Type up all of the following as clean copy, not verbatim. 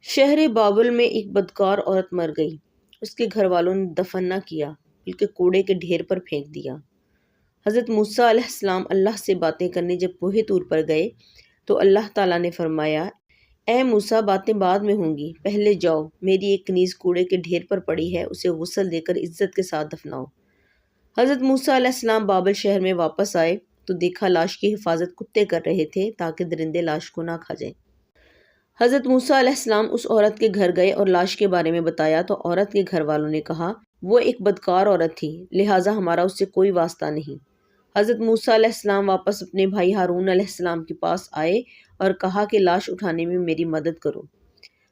شہر بابل میں ایک بدکار عورت مر گئی۔ اس کے گھر والوں نے دفن نہ کیا بلکہ کوڑے کے ڈھیر پر پھینک دیا۔ حضرت موسیٰ علیہ السلام اللہ سے باتیں کرنے جب کوہ طور پر گئے تو اللہ تعالیٰ نے فرمایا، اے موسیٰ، باتیں بعد میں ہوں گی، پہلے جاؤ، میری ایک کنیز کوڑے کے ڈھیر پر پڑی ہے، اسے غسل دے کر عزت کے ساتھ دفناؤ۔ حضرت موسیٰ علیہ السلام بابل شہر میں واپس آئے تو دیکھا لاش کی حفاظت کتے کر رہے تھے تاکہ درندے لاش کو نہ کھا جائیں۔ حضرت موسیٰ علیہ السلام اس عورت کے گھر گئے اور لاش کے بارے میں بتایا تو عورت کے گھر والوں نے کہا، وہ ایک بدکار عورت تھی، لہٰذا ہمارا اس سے کوئی واسطہ نہیں۔ حضرت موسیٰ علیہ السلام واپس اپنے بھائی ہارون علیہ السلام کے پاس آئے اور کہا کہ لاش اٹھانے میں میری مدد کرو۔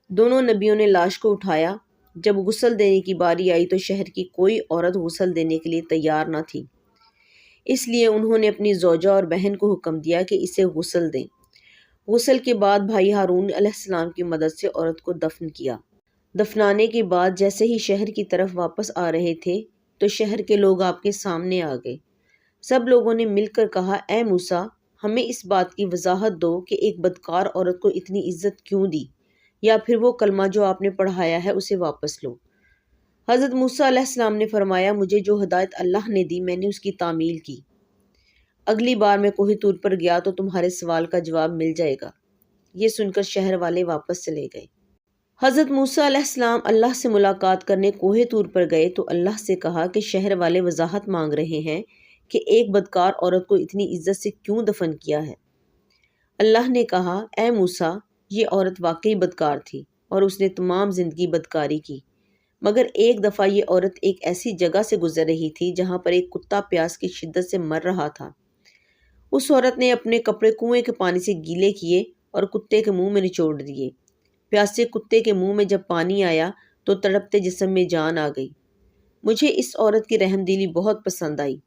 دونوں نبیوں نے لاش کو اٹھایا۔ جب غسل دینے کی باری آئی تو شہر کی کوئی عورت غسل دینے کے لیے تیار نہ تھی، اس لیے انہوں نے اپنی زوجہ اور بہن کو حکم دیا کہ اسے غسل دیں۔ غسل کے بعد بھائی ہارون علیہ السلام کی مدد سے عورت کو دفن کیا۔ دفنانے کے بعد جیسے ہی شہر کی طرف واپس آ رہے تھے تو شہر کے لوگ آپ کے سامنے آ گئے۔ سب لوگوں نے مل کر کہا، اے موسیٰ، ہمیں اس بات کی وضاحت دو کہ ایک بدکار عورت کو اتنی عزت کیوں دی، یا پھر وہ کلمہ جو آپ نے پڑھایا ہے اسے واپس لو۔ حضرت موسیٰ علیہ السلام نے فرمایا، مجھے جو ہدایت اللہ نے دی میں نے اس کی تعمیل کی۔ اگلی بار میں کوہ طور پر گیا تو تمہارے سوال کا جواب مل جائے گا۔ یہ سن کر شہر والے واپس چلے گئے۔ حضرت موسیٰ علیہ السلام اللہ سے ملاقات کرنے کوہ طور پر گئے تو اللہ سے کہا کہ شہر والے وضاحت مانگ رہے ہیں کہ ایک بدکار عورت کو اتنی عزت سے کیوں دفن کیا ہے۔ اللہ نے کہا، اے موسیٰ، یہ عورت واقعی بدکار تھی اور اس نے تمام زندگی بدکاری کی، مگر ایک دفعہ یہ عورت ایک ایسی جگہ سے گزر رہی تھی جہاں پر ایک کتا پیاس کی شدت سے مر رہا تھا۔ اس عورت نے اپنے کپڑے کنویں کے پانی سے گیلے کیے اور کتے کے منہ میں نچوڑ دیے۔ پیاسے کتے کے منہ میں جب پانی آیا تو تڑپتے جسم میں جان آ گئی۔ مجھے اس عورت کی رحم دلی بہت پسند آئی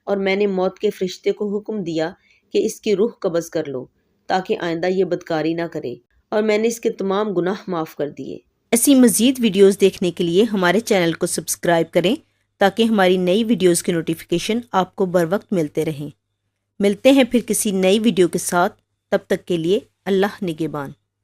اور میں نے موت کے فرشتے کو حکم دیا کہ اس کی روح قبض کر لو تاکہ آئندہ یہ بدکاری نہ کرے، اور میں نے اس کے تمام گناہ معاف کر دیے۔ ایسی مزید ویڈیوز دیکھنے کے لیے ہمارے چینل کو سبسکرائب کریں تاکہ ہماری نئی ویڈیوز کی نوٹیفیکیشن آپ کو بر وقت ملتے رہیں۔ ملتے ہیں پھر کسی نئی ویڈیو کے ساتھ، تب تک کے لیے اللہ نگہبان۔